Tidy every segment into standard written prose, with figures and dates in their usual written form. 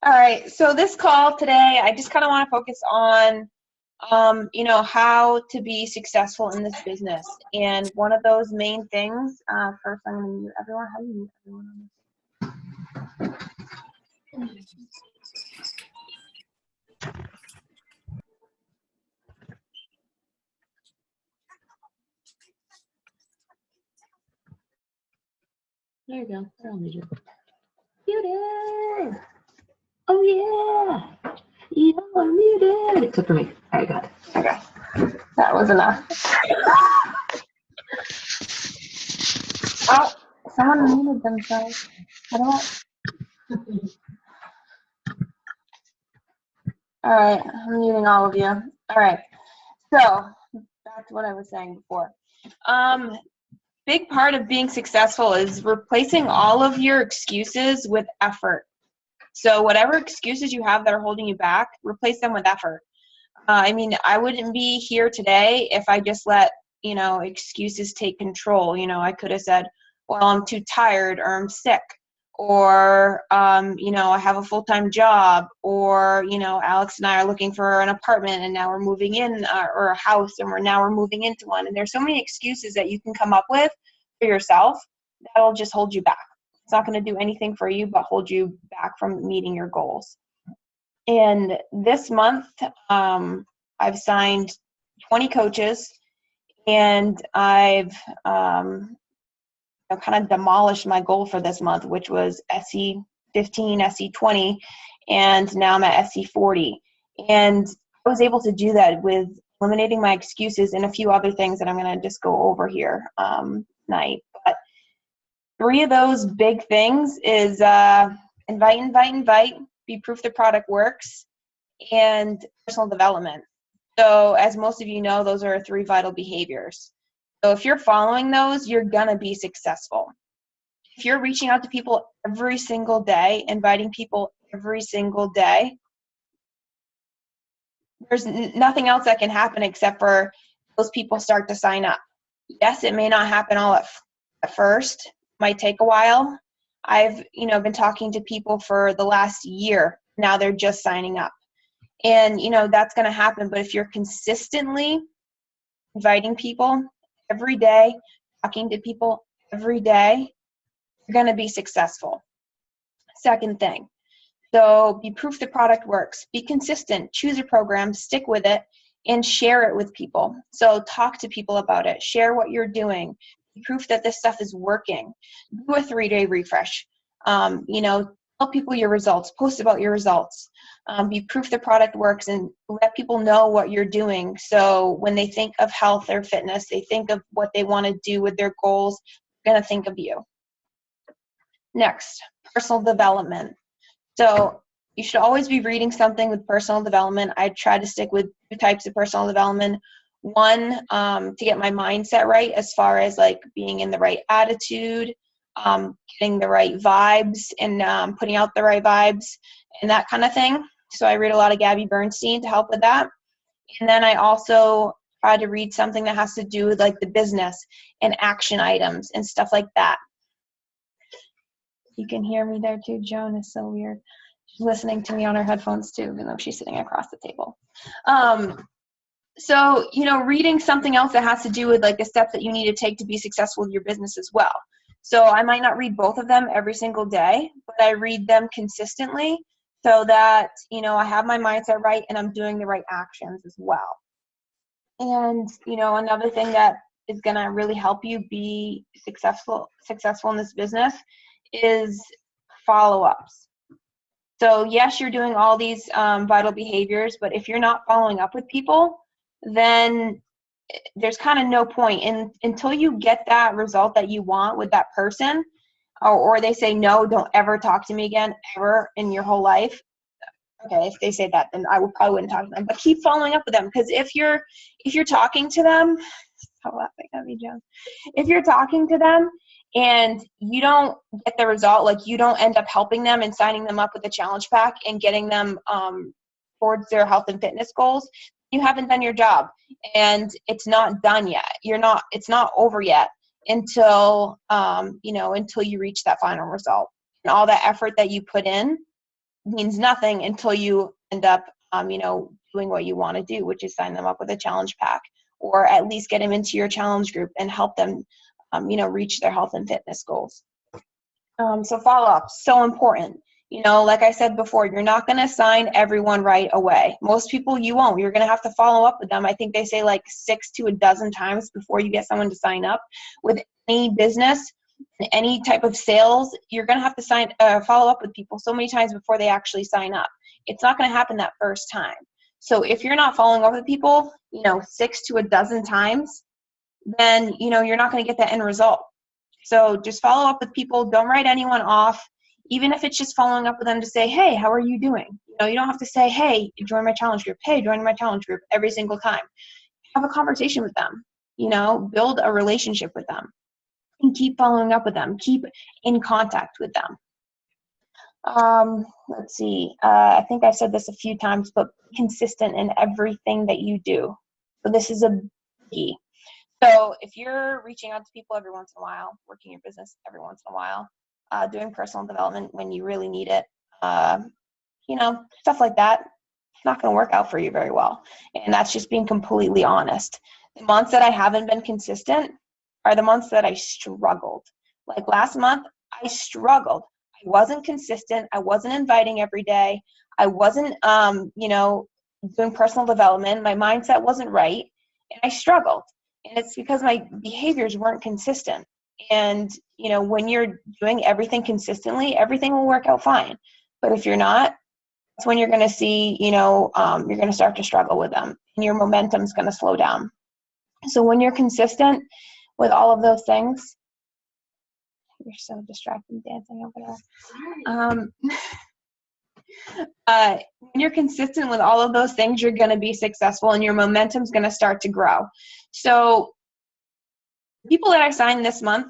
All right, so this call today, I just kind of want to focus on, how to be successful in this business. And one of those main things, first I'm going to mute everyone. How do you mute everyone on this? There you go. I'll mute you. Muted! Oh, yeah! I'm muted! Except for me. All right, good. Okay. That was enough. Oh, someone muted themselves. How do I? All right, I'm muting all of you. All right, so back to what I was saying before. Big part of being successful is replacing all of your excuses with effort. So whatever excuses you have that are holding you back, replace them with effort. I wouldn't be here today if I just let, excuses take control. I could have said, well, I'm too tired, or I'm sick, or, I have a full-time job, or, Alex and I are looking for an apartment and now we're moving in, or a house and we're moving into one. And there's so many excuses that you can come up with for yourself that'll just hold you back. It's not going to do anything for you but hold you back from meeting your goals. And this month, I've signed 20 coaches, and I've kind of demolished my goal for this month, which was SE 15, SE 20, and now I'm at SE 40. And I was able to do that with eliminating my excuses and a few other things that I'm going to just go over here tonight. But 3 of those big things is invite, be proof the product works, and personal development. So as most of you know, those are 3 vital behaviors. So if you're following those, you're going to be successful. If you're reaching out to people every single day, inviting people every single day, there's nothing else that can happen except for those people start to sign up. Yes, it may not happen all at first. It might take a while. I've, been talking to people for the last year. Now they're just signing up. And, that's going to happen. But if you're consistently inviting people every day, talking to people every day, you're going to be successful. Second thing, so be proof the product works. Be consistent. Choose a program, stick with it, and share it with people. So talk to people about it. Share what you're doing. Be proof that this stuff is working. Do a 3-day refresh. Tell people your results. Post about your results. Be proof the product works, and let people know what you're doing. So when they think of health or fitness, they think of what they want to do with their goals, they're going to think of you. Next, personal development. So you should always be reading something with personal development. I try to stick with 2 types of personal development. One, to get my mindset right as far as like being in the right attitude, getting the right vibes, and putting out the right vibes and that kind of thing. So I read a lot of Gabby Bernstein to help with that. And then I also try to read something that has to do with like the business and action items and stuff like that. You can hear me there too. Joan is so weird. She's listening to me on her headphones too, even though she's sitting across the table. So, reading something else that has to do with like the steps that you need to take to be successful with your business as well. So I might not read both of them every single day, but I read them consistently so that, I have my mindset right and I'm doing the right actions as well. And, another thing that is going to really help you be successful in this business is follow-ups. So yes, you're doing all these vital behaviors, but if you're not following up with people, then there's kind of no point. And until you get that result that you want with that person, or they say, no, don't ever talk to me again, ever in your whole life. Okay, if they say that, then I probably wouldn't talk to them. But keep following up with them, because if you're talking to them, stop laughing at me, Joan. If you're talking to them and you don't get the result, like you don't end up helping them and signing them up with a challenge pack and getting them towards their health and fitness goals, you haven't done your job, and it's not done yet. It's not over yet until until you reach that final result. And all that effort that you put in means nothing until you end up, doing what you want to do, which is sign them up with a challenge pack, or at least get them into your challenge group and help them, reach their health and fitness goals. So follow-up, so important. Like I said before, you're not going to sign everyone right away. Most people you won't. You're going to have to follow up with them. I think they say like 6 to a dozen times before you get someone to sign up. With any business, any type of sales, you're going to have to follow up with people so many times before they actually sign up. It's not going to happen that first time. So if you're not following up with people, 6 to a dozen times, then, you're not going to get that end result. So just follow up with people. Don't write anyone off, even if it's just following up with them to say, hey, how are you doing? You don't have to say, hey, join my challenge group. Hey, join my challenge group every single time. Have a conversation with them, build a relationship with them, and keep following up with them. Keep in contact with them. Let's see. I think I've said this a few times, but be consistent in everything that you do. So this is a key. So if you're reaching out to people every once in a while, working your business every once in a while, doing personal development when you really need it, stuff like that, it's not going to work out for you very well. And that's just being completely honest. The months that I haven't been consistent are the months that I struggled. Like last month, I struggled. I wasn't consistent. I wasn't inviting every day. I wasn't, doing personal development. My mindset wasn't right, and I struggled. And it's because my behaviors weren't consistent. And, when you're doing everything consistently, everything will work out fine. But if you're not, that's when you're going to see, you're going to start to struggle with them, and your momentum's going to slow down. So when you're consistent with all of those things, you're so distracted dancing over there. When you're consistent with all of those things, you're going to be successful, and your momentum's going to start to grow. So people that I signed this month,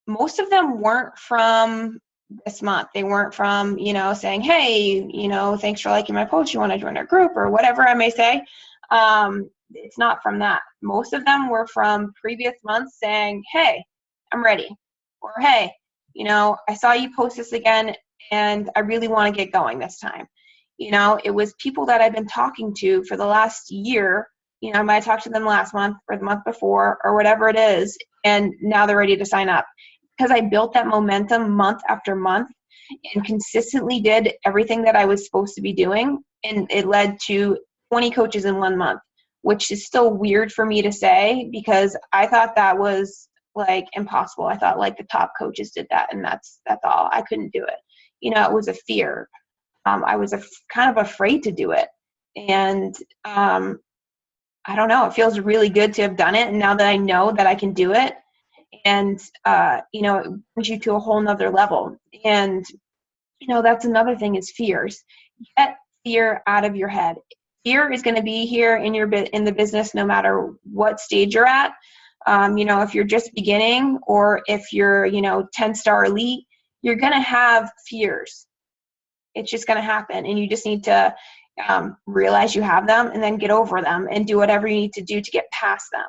most of them weren't from this month. They weren't from, saying, hey, thanks for liking my post. You want to join our group or whatever I may say. It's not from that. Most of them were from previous months saying, hey, I'm ready. Or, hey, I saw you post this again and I really want to get going this time. It was people that I've been talking to for the last year. I might have talked to them last month or the month before or whatever it is, and now they're ready to sign up. Because I built that momentum month after month and consistently did everything that I was supposed to be doing, and it led to 20 coaches in 1 month, which is still weird for me to say because I thought that was like impossible. I thought like the top coaches did that, and that's all. I couldn't do it. It was a fear. I was kind of afraid to do it, and I don't know. It feels really good to have done it, and now that I know that I can do it, and it brings you to a whole nother level. And that's another thing is fears. Get fear out of your head. Fear is going to be here in the business no matter what stage you're at. If you're just beginning or if you're 10-star elite, you're going to have fears. It's just going to happen, and you just need to realize you have them and then get over them and do whatever you need to do to get past them.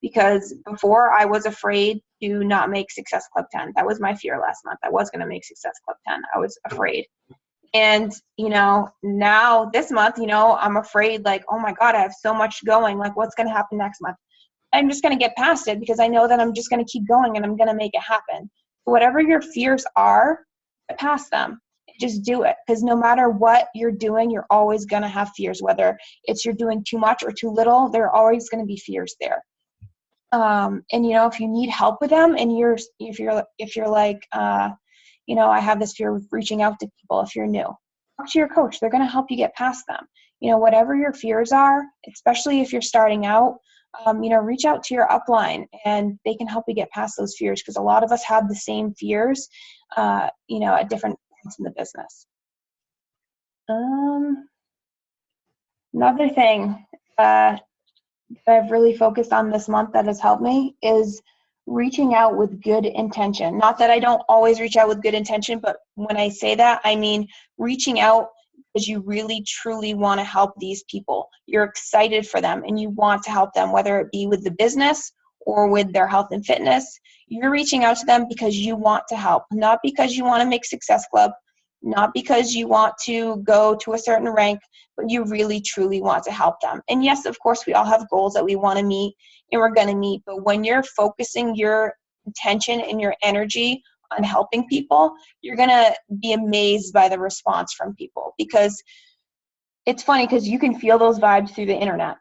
Because before I was afraid to not make Success Club 10. That was my fear last month. I was going to make Success Club 10. I was afraid. And, now this month, I'm afraid like, oh my God, I have so much going. Like what's going to happen next month? I'm just going to get past it because I know that I'm just going to keep going and I'm going to make it happen. So whatever your fears are, get past them. Just do it, because no matter what you're doing, you're always going to have fears. Whether it's you're doing too much or too little, there are always going to be fears there. And if you need help with them, and if you're like, I have this fear with reaching out to people. If you're new, talk to your coach. They're going to help you get past them. Whatever your fears are, especially if you're starting out, reach out to your upline, and they can help you get past those fears, because a lot of us have the same fears, at different in the business. Another thing that I've really focused on this month that has helped me is reaching out with good intention. Not that I don't always reach out with good intention, but when I say that, I mean reaching out because you really truly want to help these people. You're excited for them and you want to help them, whether it be with the business or with their health and fitness. You're reaching out to them because you want to help, not because you want to make Success Club, not because you want to go to a certain rank, but you really truly want to help them. And yes, of course, we all have goals that we want to meet and we're going to meet, but when you're focusing your attention and your energy on helping people, you're going to be amazed by the response from people. Because it's funny, because you can feel those vibes through the internet.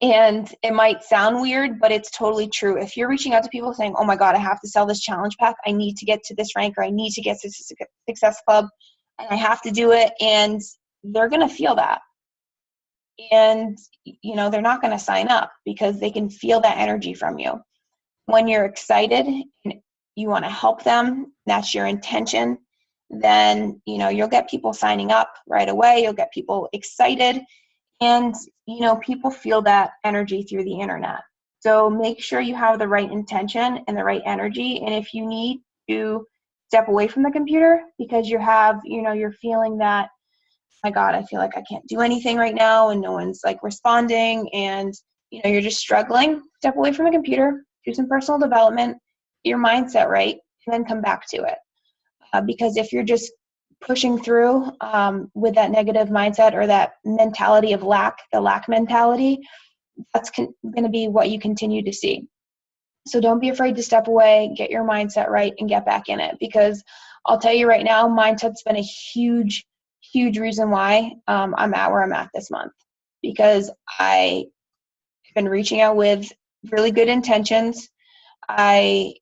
And it might sound weird, but it's totally true. If you're reaching out to people saying, oh my God, I have to sell this challenge pack, I need to get to this rank, or I need to get to Success Club, and I have to do it, and they're going to feel that. And, they're not going to sign up because they can feel that energy from you. When you're excited and you want to help them, that's your intention, then, you'll get people signing up right away. You'll get people excited. And, people feel that energy through the internet. So make sure you have the right intention and the right energy. And if you need to step away from the computer because you're feeling that, oh my God, I feel like I can't do anything right now and no one's like responding, and, you're just struggling, step away from the computer, do some personal development, get your mindset right, and then come back to it. Because if you're just pushing through with that negative mindset or that mentality of lack, the lack mentality, that's going to be what you continue to see. So don't be afraid to step away, get your mindset right, and get back in it. Because I'll tell you right now, mindset's been a huge, huge reason why I'm at where I'm at this month. Because I've been reaching out with really good intentions. Every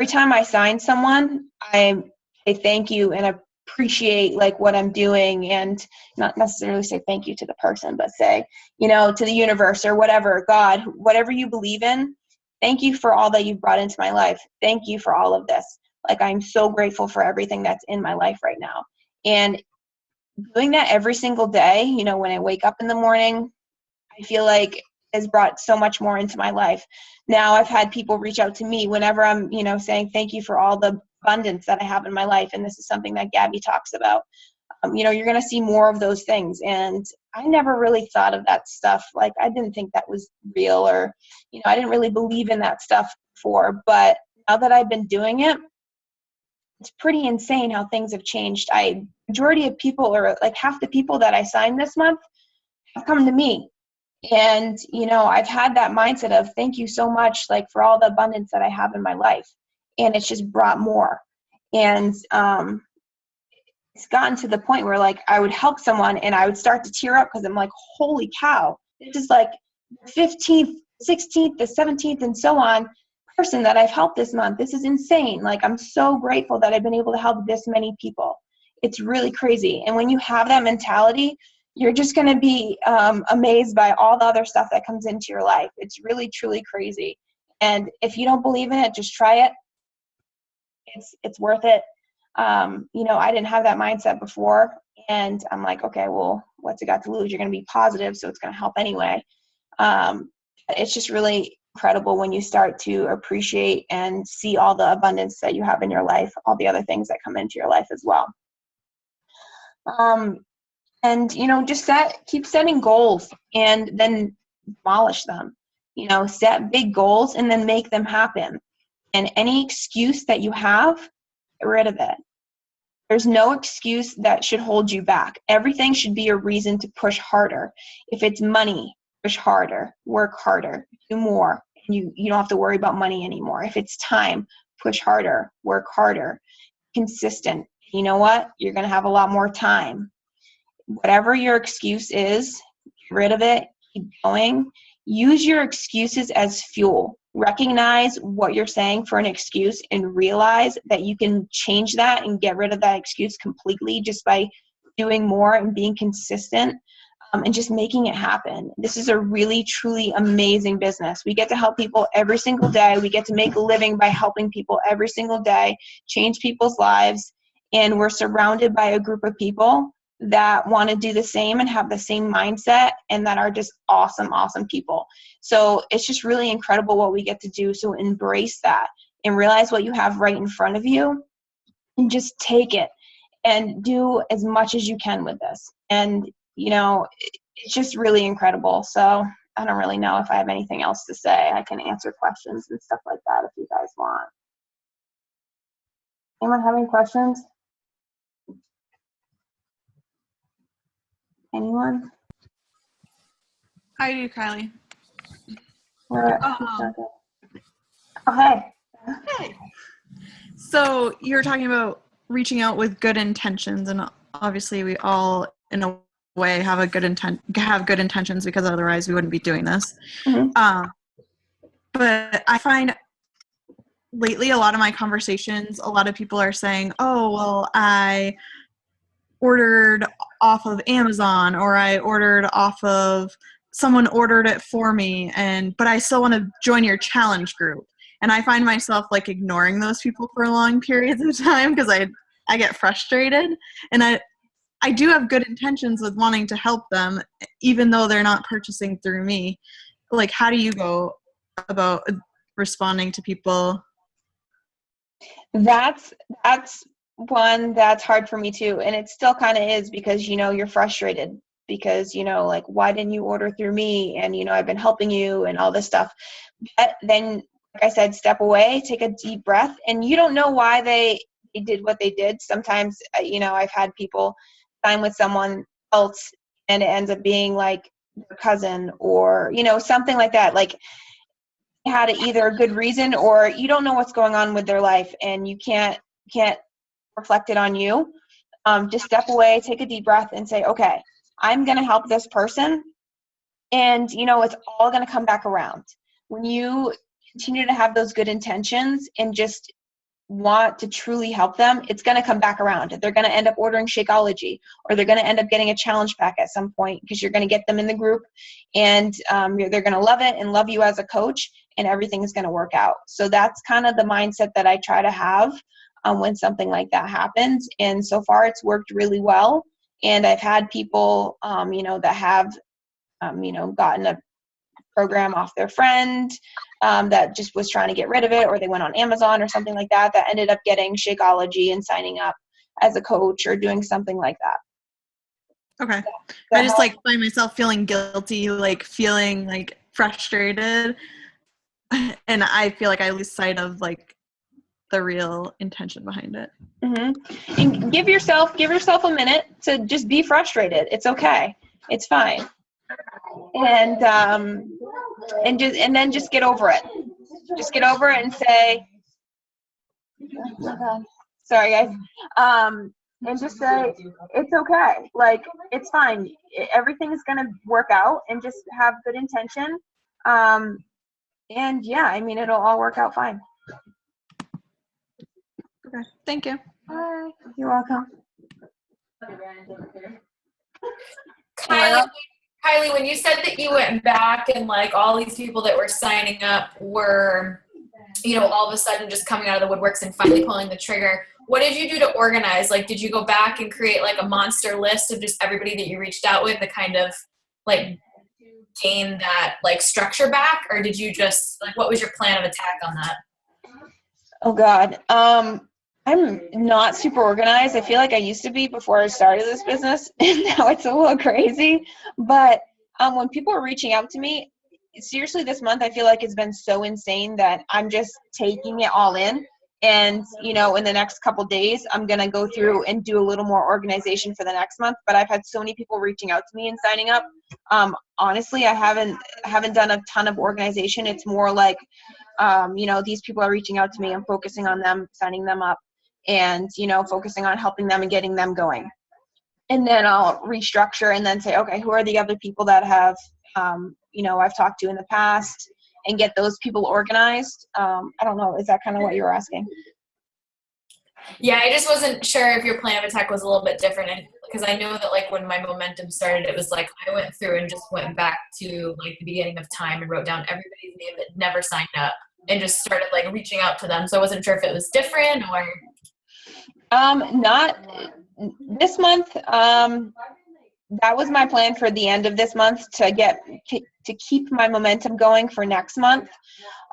time I sign someone, I say thank you and appreciate like what I'm doing, and not necessarily say thank you to the person, but say, to the universe or whatever, God, whatever you believe in, thank you for all that you've brought into my life. Thank you for all of this. Like, I'm so grateful for everything that's in my life right now. And doing that every single day, when I wake up in the morning, I feel like has brought so much more into my life. Now I've had people reach out to me whenever I'm, saying thank you for all the abundance that I have in my life. And this is something that Gabby talks about. You're going to see more of those things. And I never really thought of that stuff. Like, I didn't think that was real, or, I didn't really believe in that stuff before. But now that I've been doing it, it's pretty insane how things have changed. Majority of people, or like half the people that I signed this month, have come to me. And, I've had that mindset of thank you so much, like, for all the abundance that I have in my life. And it's just brought more. And it's gotten to the point where, like, I would help someone and I would start to tear up because I'm like, holy cow, this is like the 15th, 16th, the 17th, and so on person that I've helped this month. This is insane. Like, I'm so grateful that I've been able to help this many people. It's really crazy. And when you have that mentality, you're just going to be amazed by all the other stuff that comes into your life. It's really, truly crazy. And if you don't believe in it, just try it. It's worth it. I didn't have that mindset before. And I'm like, okay, well, what's it got to lose? You're going to be positive, so it's going to help anyway. It's just really incredible when you start to appreciate and see all the abundance that you have in your life, all the other things that come into your life as well. And, just keep setting goals and then demolish them. Set big goals and then make them happen. And any excuse that you have, get rid of it. There's no excuse that should hold you back. Everything should be a reason to push harder. If it's money, push harder, work harder, do more. And you don't have to worry about money anymore. If it's time, push harder, work harder, consistent. You know what? You're going to have a lot more time. Whatever your excuse is, get rid of it, keep going. Use your excuses as fuel. Recognize what you're saying for an excuse and realize that you can change that and get rid of that excuse completely just by doing more and being consistent and just making it happen. This is a really, truly amazing business. We get to help people every single day. We get to make a living by helping people every single day, change people's lives, and we're surrounded by a group of people that want to do the same and have the same mindset and that are just awesome, awesome people. So it's just really incredible what we get to do. So embrace that and realize what you have right in front of you and just take it and do as much as you can with this. And, it's just really incredible. So I don't really know if I have anything else to say. I can answer questions and stuff like that if you guys want. Anyone have any questions? Anyone? I do, Kylie. Hey. Hey. So you were talking about reaching out with good intentions, and obviously we all, in a way, have good intentions, because otherwise we wouldn't be doing this. Mm-hmm. But I find lately a lot of my conversations, a lot of people are saying, oh, well, I ordered off of Amazon, or I ordered off of, someone ordered it for me, but I still want to join your challenge group. And I find myself like ignoring those people for long periods of time because I get frustrated. And I do have good intentions with wanting to help them, even though they're not purchasing through me. Like, how do you go about responding to people? That's one that's hard for me too. And it still kind of is, because, you're frustrated because, like, why didn't you order through me? And, I've been helping you and all this stuff. But then, like I said, step away, take a deep breath, and you don't know why they did what they did. Sometimes, I've had people sign with someone else and it ends up being like their cousin or, something like that. Like, had either a good reason, or you don't know what's going on with their life and you can't reflect it on you. Just step away, take a deep breath, and say, okay, I'm going to help this person, and it's all going to come back around. When you continue to have those good intentions and just want to truly help them, it's going to come back around. They're going to end up ordering Shakeology, or they're going to end up getting a challenge pack at some point, because you're going to get them in the group, and they're going to love it and love you as a coach, and everything is going to work out. So that's kind of the mindset that I try to have when something like that happens. And so far it's worked really well. And I've had people, that have, gotten a program off their friend that just was trying to get rid of it, or they went on Amazon or something like that, that ended up getting Shakeology and signing up as a coach or doing something like that. Okay. I just like find myself feeling guilty, like feeling like frustrated, and I feel like I lose sight of like the real intention behind it. Mm-hmm. And give yourself a minute to just be frustrated. It's okay. It's fine. And then just get over it. Just get over it and say, sorry guys. And just say, it's okay. Like, it's fine. Everything is going to work out, and just have good intention. And yeah, I mean, it'll all work out fine. Okay. Thank you. Bye. You're welcome. Kylie, when you said that you went back and like all these people that were signing up were, all of a sudden just coming out of the woodworks and finally pulling the trigger, what did you do to organize? Like, did you go back and create like a monster list of just everybody that you reached out with to kind of like gain that like structure back? Or did you just like, what was your plan of attack on that? Oh God. I'm not super organized. I feel like I used to be before I started this business, and now it's a little crazy. But when people are reaching out to me, seriously, this month I feel like it's been so insane that I'm just taking it all in. And, in the next couple days, I'm going to go through and do a little more organization for the next month. But I've had so many people reaching out to me and signing up. Honestly, I haven't done a ton of organization. It's more like, these people are reaching out to me. I'm focusing on them, signing them up, and, focusing on helping them and getting them going. And then I'll restructure and then say, okay, who are the other people that have, I've talked to in the past, and get those people organized. I don't know. Is that kind of what you were asking? Yeah, I just wasn't sure if your plan of attack was a little bit different. And because I know that like when my momentum started, it was like I went through and just went back to like the beginning of time and wrote down everybody's name that never signed up and just started like reaching out to them. So I wasn't sure if it was different or. Not this month. That was my plan for the end of this month, to keep my momentum going for next month.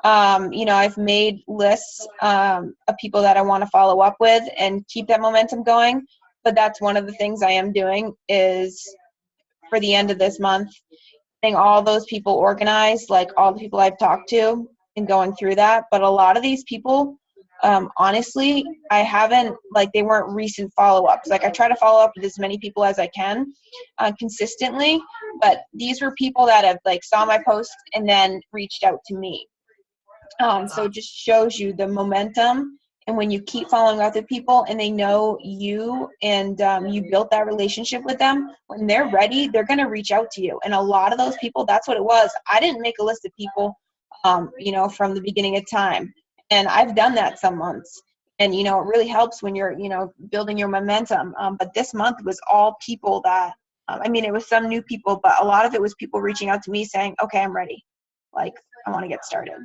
I've made lists of people that I want to follow up with and keep that momentum going. But that's one of the things I am doing is for the end of this month, getting all those people organized, like all the people I've talked to, and going through that. But a lot of these people, honestly, I haven't, like, they weren't recent follow-ups. Like, I try to follow up with as many people as I can consistently, but these were people that have, like, saw my post and then reached out to me. So it just shows you the momentum, and when you keep following up with people and they know you and you built that relationship with them, when they're ready, they're going to reach out to you. And a lot of those people, that's what it was. I didn't make a list of people, from the beginning of time. And I've done that some months. And, it really helps when you're, building your momentum. But this month was all people that, it was some new people, but a lot of it was people reaching out to me saying, okay, I'm ready. Like, I want to get started.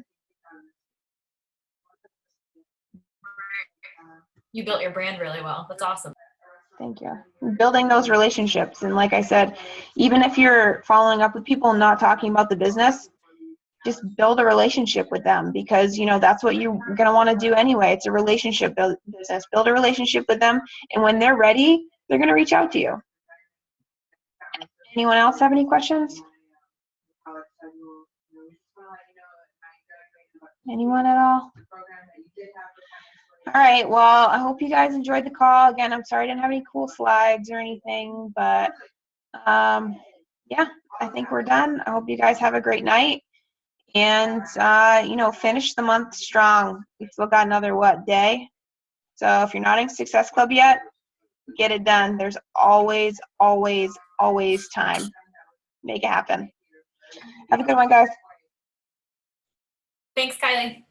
You built your brand really well. That's awesome. Thank you. Building those relationships. And like I said, even if you're following up with people and not talking about the business, just build a relationship with them, because, that's what you're going to want to do anyway. It's a relationship business. Build a relationship with them. And when they're ready, they're going to reach out to you. Anyone else have any questions? Anyone at all? All right, well, I hope you guys enjoyed the call. Again, I'm sorry I didn't have any cool slides or anything, but yeah, I think we're done. I hope you guys have a great night, and finish the month strong. We've still got another day. So if you're not in Success Club yet, get it done. There's always, always, always time. Make it happen. Have a good one, guys. Thanks, Kylie.